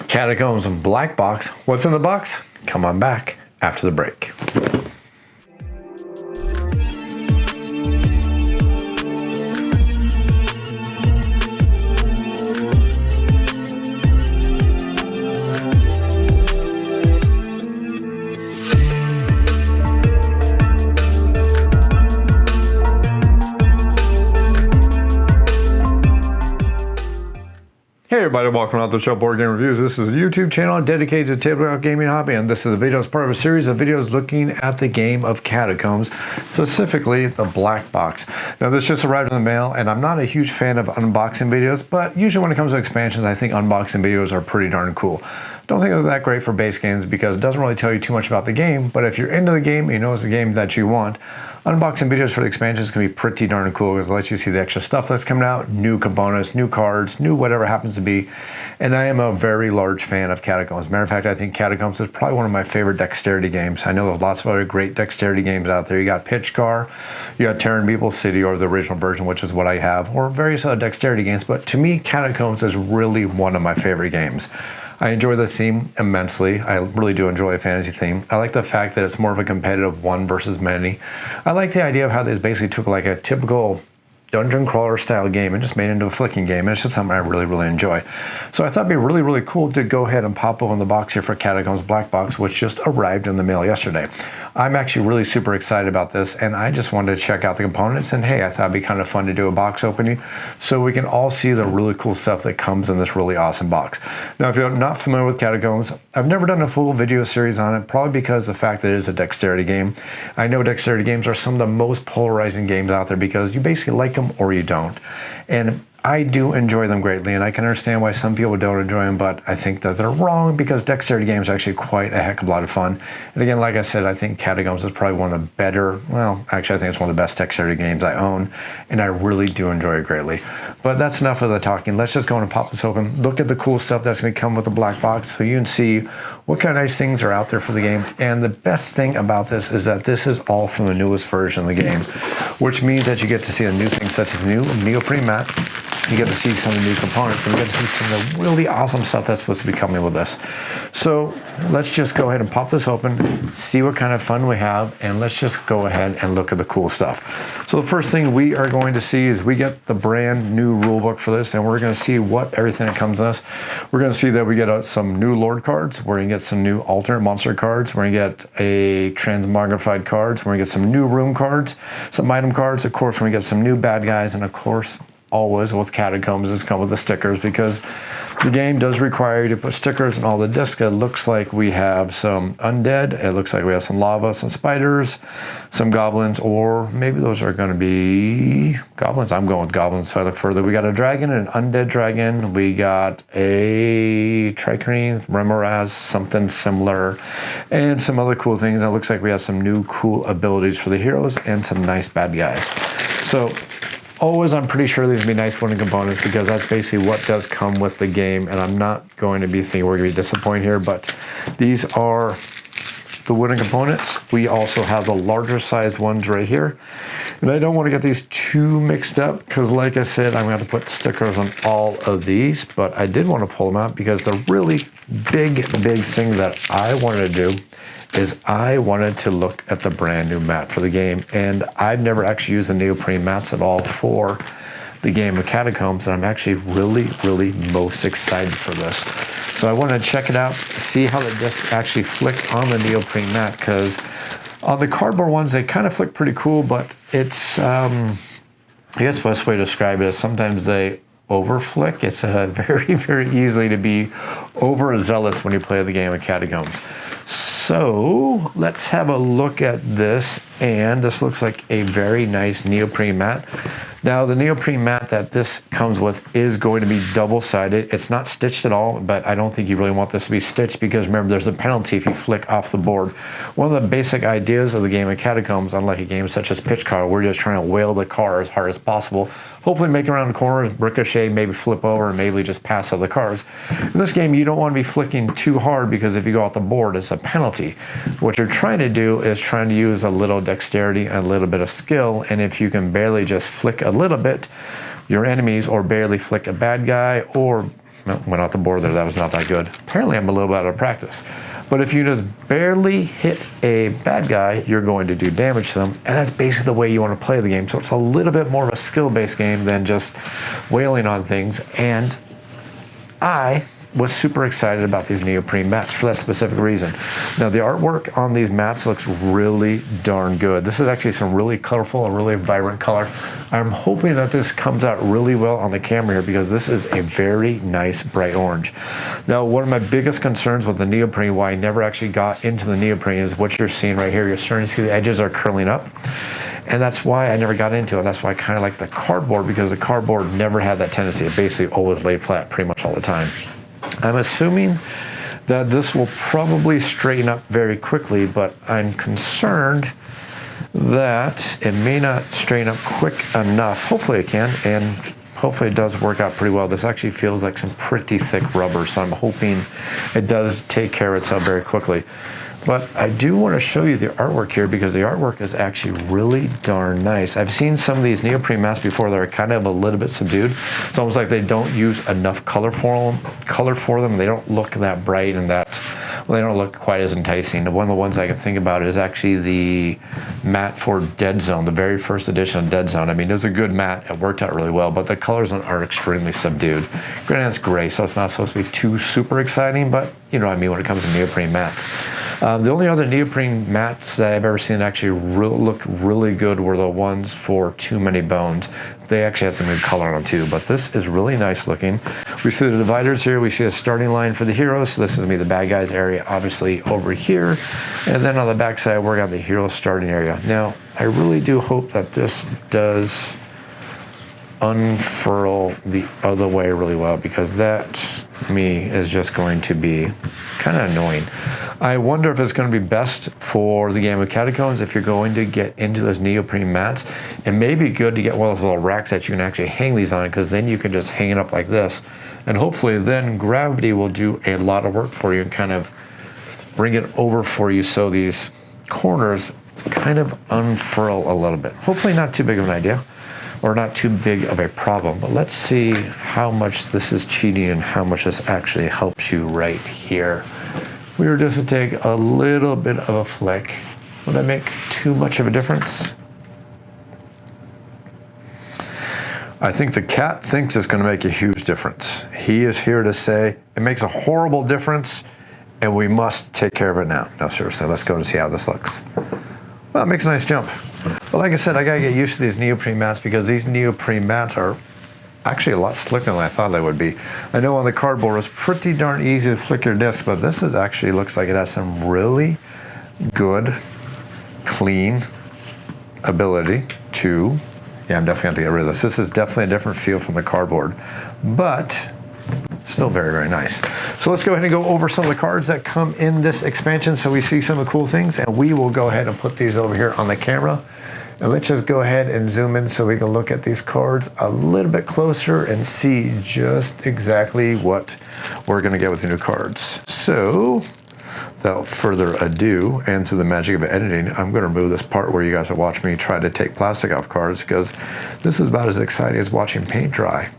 Catacombs Black Box. What's in the box? Come on back after the break. Hey everybody, welcome out to the show Board Game Reviews. This is a YouTube channel dedicated to the tabletop gaming hobby, and this is a video as part of a series of videos looking at the game of Catacombs, specifically the Black Box. Now this just arrived in the mail, and I'm not a huge fan of unboxing videos, but usually when it comes to expansions, I think unboxing videos are pretty darn cool. Don't think they're that great for base games because it doesn't really tell you too much about the game, but if you're into the game, you know it's the game that you want, unboxing videos for the expansions can be pretty darn cool because it lets you see the extra stuff that's coming out, new components, new cards, new whatever happens to be. And I am a very large fan of Catacombs. Matter of fact, I think Catacombs is probably one of my favorite dexterity games. I know there's lots of other great dexterity games out there. You got Pitch Car, you got Terran Meeple City, or the original version, which is what I have, or various other dexterity games. But to me, Catacombs is really one of my favorite games. I enjoy the theme immensely. I really do enjoy a fantasy theme. I like the fact that it's more of a competitive one versus many. I like the idea of how they basically took like a typical dungeon crawler style game and just made it into a flicking game, and it's just something I really enjoy. So I thought it'd be really cool to go ahead and pop open the box here for Catacombs Black Box, which just arrived in the mail yesterday. I'm actually really super excited about this, and I just wanted to check out the components, and hey, I thought it'd be kind of fun to do a box opening so we can all see the really cool stuff that comes in this really awesome box. Now if you're not familiar with Catacombs, I've never done a full video series on it, probably because of the fact that it is a dexterity game. I know dexterity games are some of the most polarizing games out there because you basically like them or you don't. And I do enjoy them greatly, and I can understand why some people don't enjoy them, but I think that they're wrong because dexterity games are actually quite a heck of a lot of fun. And again, like I said, I think Catacombs is probably one of the better, well, actually I think it's one of the best dexterity games I own, and I really do enjoy it greatly. But that's enough of the talking. Let's just go and pop this open, look at the cool stuff that's going to come with the Black Box so you can see what kind of nice things are out there for the game. And the best thing about this is that this is all from the newest version of the game, which means that you get to see the new things such as the new neoprene mat. You get to see some of the new components, and you get to see some of the really awesome stuff that's supposed to be coming with this. So let's just go ahead and pop this open, see what kind of fun we have, and let's just go ahead and look at the cool stuff. So the first thing we are going to see is we get the brand new rule book for this, and we're going to see what everything that comes in us. We're going to see that we get some new Lord cards, we're going to get some new alternate monster cards, we're going to get a transmogrified cards, we're going to get some new room cards, some item cards, of course we're going to get some new bad guys, and of course always with Catacombs is come with the stickers because the game does require you to put stickers on all the discs. It looks like we have some undead, it looks like we have some lava, some spiders, some goblins, or maybe those are going to be goblins. I'm going with goblins, so I look further. We got a dragon, an undead dragon, we got a tricarine, remoraz, something similar, and some other cool things. It looks like we have some new cool abilities for the heroes and some nice bad guys. So always, I'm pretty sure these will be nice wooden components because that's basically what does come with the game, and I'm not going to be thinking we're going to be disappointed here, but these are the wooden components. We also have the larger size ones right here, and I don't want to get these too mixed up because like I said, I'm going to have to put stickers on all of these, but I did want to pull them out because the really big thing that I wanted to do is I wanted to look at the brand new mat for the game, and I've never actually used the neoprene mats at all for the game of Catacombs, and I'm actually really most excited for this. So I wanted to check it out, see how the discs actually flick on the neoprene mat, because on the cardboard ones they kind of flick pretty cool, but it's I guess the best way to describe it is sometimes they overflick. It's very easily to be overzealous when you play the game of Catacombs. So let's have a look at this, and this looks like a very nice neoprene mat. Now the neoprene mat that this comes with is going to be double-sided. It's not stitched at all, but I don't think you really want this to be stitched because remember there's a penalty if you flick off the board. One of the basic ideas of the game of Catacombs, unlike a game such as Pitch Car, we're just trying to whale the car as hard as possible, hopefully make it around the corners, ricochet, maybe flip over, and maybe just pass other cars. In this game you don't want to be flicking too hard because if you go off the board it's a penalty. What you're trying to do is trying to use a little dexterity and a little bit of skill, and if you can barely just flick a little bit, your enemies, or barely flick a bad guy, or went out the board there. That was not that good. Apparently I'm a little bit out of practice. But if you just barely hit a bad guy, you're going to do damage to them. And that's basically the way you want to play the game. So it's a little bit more of a skill-based game than just wailing on things. And I was super excited about these neoprene mats for that specific reason. Now the artwork on these mats looks really darn good. This is actually some really colorful and really vibrant color. I'm hoping that this comes out really well on the camera here because this is a very nice bright orange. Now one of my biggest concerns with the neoprene, why I never actually got into the neoprene, is what you're seeing right here. You're starting to see the edges are curling up. And that's why I never got into it. That's why I kind of like the cardboard, because the cardboard never had that tendency. It basically always laid flat pretty much all the time. I'm assuming that this will probably straighten up very quickly, but I'm concerned that it may not straighten up quick enough. Hopefully it can, and hopefully it does work out pretty well. This actually feels like some pretty thick rubber, so I'm hoping it does take care of itself very quickly. But I do want to show you the artwork here because the artwork is actually really darn nice. I've seen some of these neoprene masks before that are kind of a little bit subdued. It's almost like they don't use enough color for them. They don't look that bright and that, well, they don't look quite as enticing. One of the ones I can think about is actually the mat for Dead Zone, the very first edition of Dead Zone. I mean, it was a good mat. It worked out really well, but the colors are extremely subdued. Granted, it's gray, so it's not supposed to be too super exciting, but you know what I mean when it comes to neoprene mats. The only other neoprene mats that I've ever seen that actually looked really good were the ones for Too Many Bones. They actually had some good color on them too, but this is really nice looking. We see the dividers here. We see a starting line for the heroes. So this is gonna be the bad guys area, obviously over here. And then on the back side, we're got the hero starting area. Now, I really do hope that this does unfurl the other way really well, because that, to me, is just going to be kind of annoying. I wonder if it's going to be best for the game of Catacombs if you're going to get into those neoprene mats. It may be good to get one of those little racks that you can actually hang these on, because then you can just hang it up like this. And hopefully then gravity will do a lot of work for you and kind of bring it over for you so these corners kind of unfurl a little bit. Hopefully not too big of an idea, or not too big of a problem, but let's see how much this is cheating and how much this actually helps you right here. We were just to take a little bit of a flick. Will that make too much of a difference? I think the cat thinks it's going to make a huge difference. He is here to say it makes a horrible difference and we must take care of it now. No, seriously, let's go and see how this looks. Well, it makes a nice jump. But like I said, I gotta get used to these neoprene mats because these neoprene mats are actually a lot slicker than I thought they would be. I know on the cardboard it's pretty darn easy to flick your disc, but this is actually looks like it has some really good, clean ability to, yeah, I'm definitely going to get rid of this. This is definitely a different feel from the cardboard, but still very, very nice. So let's go ahead and go over some of the cards that come in this expansion so we see some of the cool things, and we will go ahead and put these over here on the camera. And let's just go ahead and zoom in so we can look at these cards a little bit closer and see just exactly what we're going to get with the new cards. So without further ado, and through the magic of editing, I'm going to remove this part where you guys are watching me try to take plastic off cards, because this is about as exciting as watching paint dry.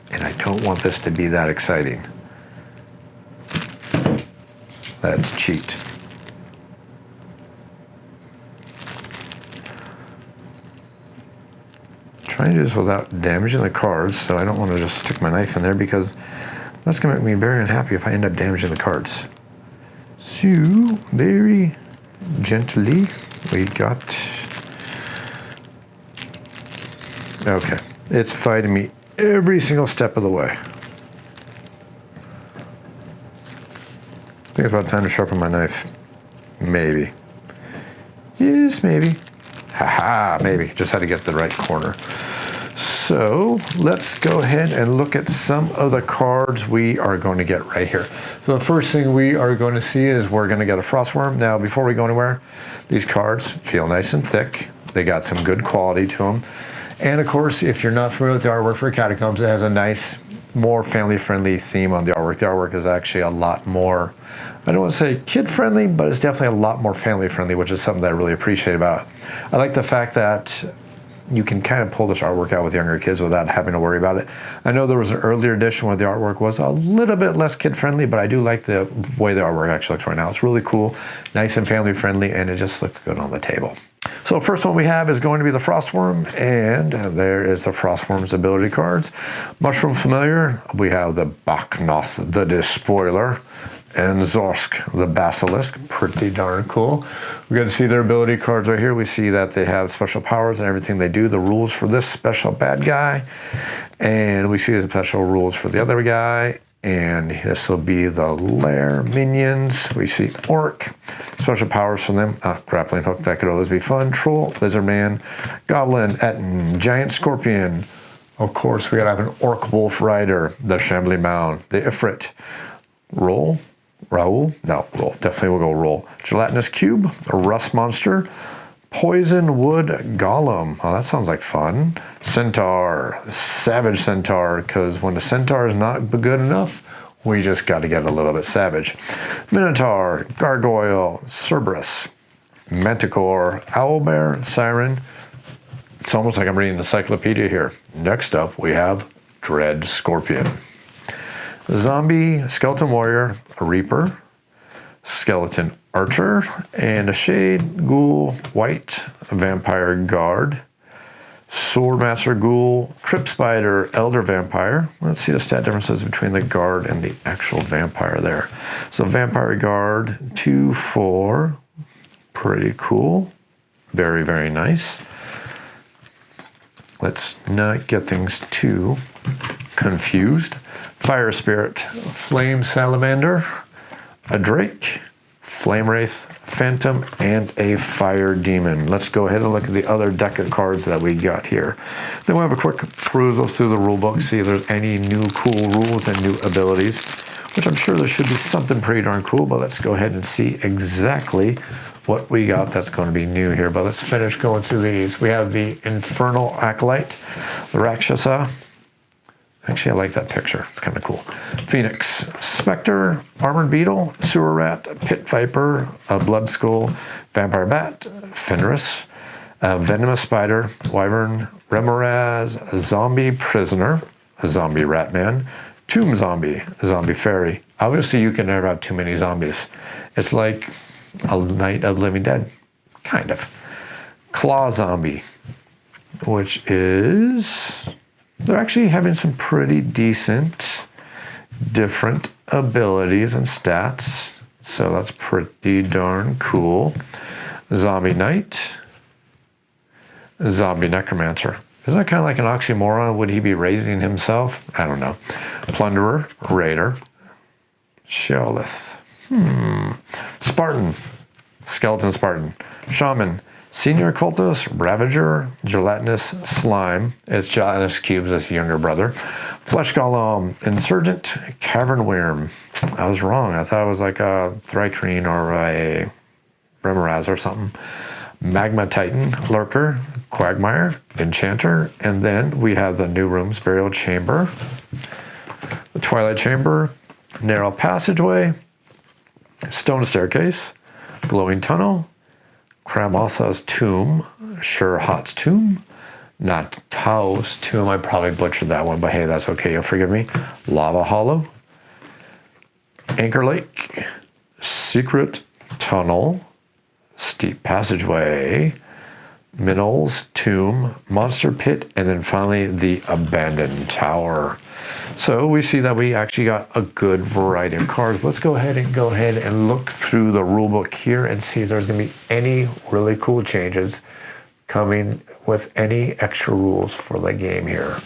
And I don't want this to be that exciting. That's cheat. Trying to do this without damaging the cards, so I don't want to just stick my knife in there, because that's going to make me very unhappy if I end up damaging the cards. So, very gently, we got... Okay, it's fighting me every single step of the way. I think it's about time to sharpen my knife. Maybe. Yes, maybe. Haha, maybe. Just had to get the right corner. So let's go ahead and look at some of the cards we are going to get right here. So the first thing we are going to see is we're going to get a Frostworm. Now, before we go anywhere, these cards feel nice and thick. They got some good quality to them. And of course, if you're not familiar with the artwork for Catacombs, it has a nice, more family-friendly theme on the artwork. The artwork is actually a lot more, I don't want to say kid-friendly, but it's definitely a lot more family-friendly, which is something that I really appreciate about it. I like the fact that you can kind of pull this artwork out with younger kids without having to worry about it. I know there was an earlier edition where the artwork was a little bit less kid-friendly, but I do like the way the artwork actually looks right now. It's really cool, nice and family-friendly, and it just looks good on the table. So first one we have is going to be the Frostworm, and there is the Frostworm's ability cards. Mushroom Familiar, we have the Baknoth, the Despoiler, and Zorsk, the Basilisk. Pretty darn cool. We get to see their ability cards right here. We see that they have special powers and everything they do, the rules for this special bad guy, and we see the special rules for the other guy. And this will be the lair minions. We see Orc, special powers from them. Grappling hook, that could always be fun. Troll, Lizard Man, Goblin, Etten, Giant Scorpion. Of course, we gotta have an Orc Wolf Rider, the Shambling Mound, the Ifrit. Roll, Raoul? No, Roll. Definitely we'll go Roll. Gelatinous Cube, a Rust Monster. Poison Wood Golem. Oh, that sounds like fun. Centaur, Savage Centaur, because when the Centaur is not good enough, we just got to get a little bit savage. Minotaur, Gargoyle, Cerberus, Manticore, Owlbear, Siren. It's almost like I'm reading the encyclopedia here. Next up, we have Dread Scorpion. Zombie, Skeleton Warrior, a Reaper, Skeleton Archer, and a Shade, Ghoul, White, a Vampire Guard, Swordmaster Ghoul, Crypt Spider, Elder Vampire. Let's see the stat differences between the Guard and the actual Vampire there. So Vampire Guard, 2, 4, pretty cool. Very, very nice. Let's not get things too confused. Fire Spirit, Flame Salamander, a Drake, Flame Wraith, Phantom, and a Fire Demon. Let's go ahead and look at the other deck of cards that we got here. Then we'll have a quick perusal through the rulebook, see if there's any new cool rules and new abilities, which I'm sure there should be something pretty darn cool, but let's go ahead and see exactly what we got that's going to be new here. But let's finish going through these. We have the Infernal Acolyte, the Rakshasa. Actually, I like that picture. It's kind of cool. Phoenix, Spectre, Armored Beetle, Sewer Rat, Pit Viper, a Blood Skull, Vampire Bat, Fenris, a Venomous Spider, Wyvern, Remoraz, a Zombie Prisoner, a Zombie Ratman, Tomb Zombie, a Zombie Fairy. Obviously, you can never have too many zombies. It's like a Night of the Living Dead, kind of. Claw Zombie, which is... They're actually having some pretty decent different abilities and stats. So that's pretty darn cool. Zombie Knight. Zombie Necromancer. Isn't that kind of like an oxymoron? Would he be raising himself? I don't know. Plunderer. Raider. Sheolith. Spartan. Skeleton Spartan. Shaman. Senior Occultist, Ravager, Gelatinous Slime. It's Gelatinous Cubes, his younger brother. Flesh Golem, Insurgent, Cavern Worm. I was wrong. I thought it was like a Thrycreen or a Remoraz or something. Magma Titan, Lurker, Quagmire, Enchanter, and then we have the new rooms, Burial Chamber, the Twilight Chamber, Narrow Passageway, Stone Staircase, Glowing Tunnel, Kramotha's Tomb, Shurhat's Tomb, not Tao's Tomb. I probably butchered that one, but hey, that's okay. You'll forgive me. Lava Hollow, Anchor Lake, Secret Tunnel, Steep Passageway, Minnell's Tomb, Monster Pit, and then finally the Abandoned Tower. So we see that we actually got a good variety of cards. Let's go ahead and look through the rulebook here and see if there's going to be any really cool changes coming with any extra rules for the game here.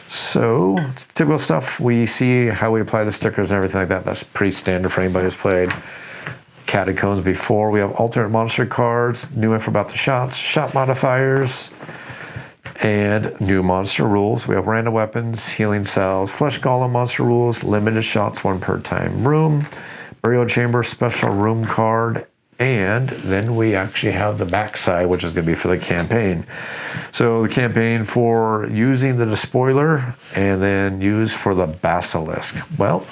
So typical stuff. We see how we apply the stickers and everything like that. That's pretty standard for anybody who's played Catacombs before. We have alternate monster cards, new info about the shots, shot modifiers, and new monster rules. We have random weapons, healing cells, flesh golem monster rules, limited shots, 1 per time room, burial chamber special room card, and then we actually have the backside, which is going to be for the campaign. So the campaign for using the despoiler and then use for the basilisk. Well,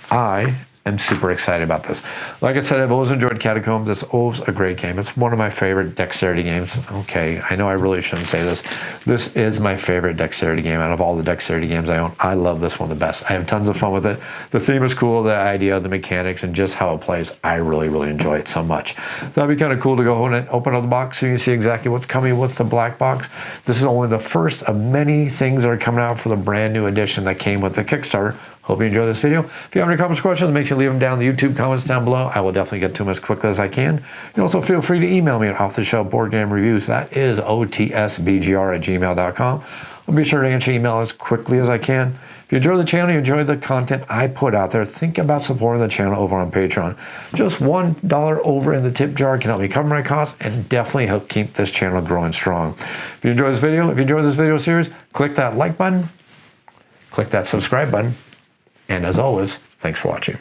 I am super excited about this. Like I said, I've always enjoyed Catacombs. It's always a great game. It's one of my favorite dexterity games. Okay, I know I really shouldn't say this. This is my favorite dexterity game out of all the dexterity games I own. I love this one the best. I have tons of fun with it. The theme is cool, the idea, the mechanics, and just how it plays. I really, really enjoy it so much. That'd be kind of cool to go and open up the box so you can see exactly what's coming with the black box. This is only the first of many things that are coming out for the brand new edition that came with the Kickstarter. Hope you enjoyed this video. If you have any comments or questions, make sure you leave them down in the YouTube comments down below. I will definitely get to them as quickly as I can. You also feel free to email me at offtheshelfboardgamereviews. That is otsbgr@gmail.com. I'll be sure to answer email as quickly as I can. If you enjoy the channel, you enjoy the content I put out there, think about supporting the channel over on Patreon. Just $1 over in the tip jar can help me cover my costs and definitely help keep this channel growing strong. If you enjoyed this video, if you enjoyed this video series, click that like button, click that subscribe button, and as always, thanks for watching.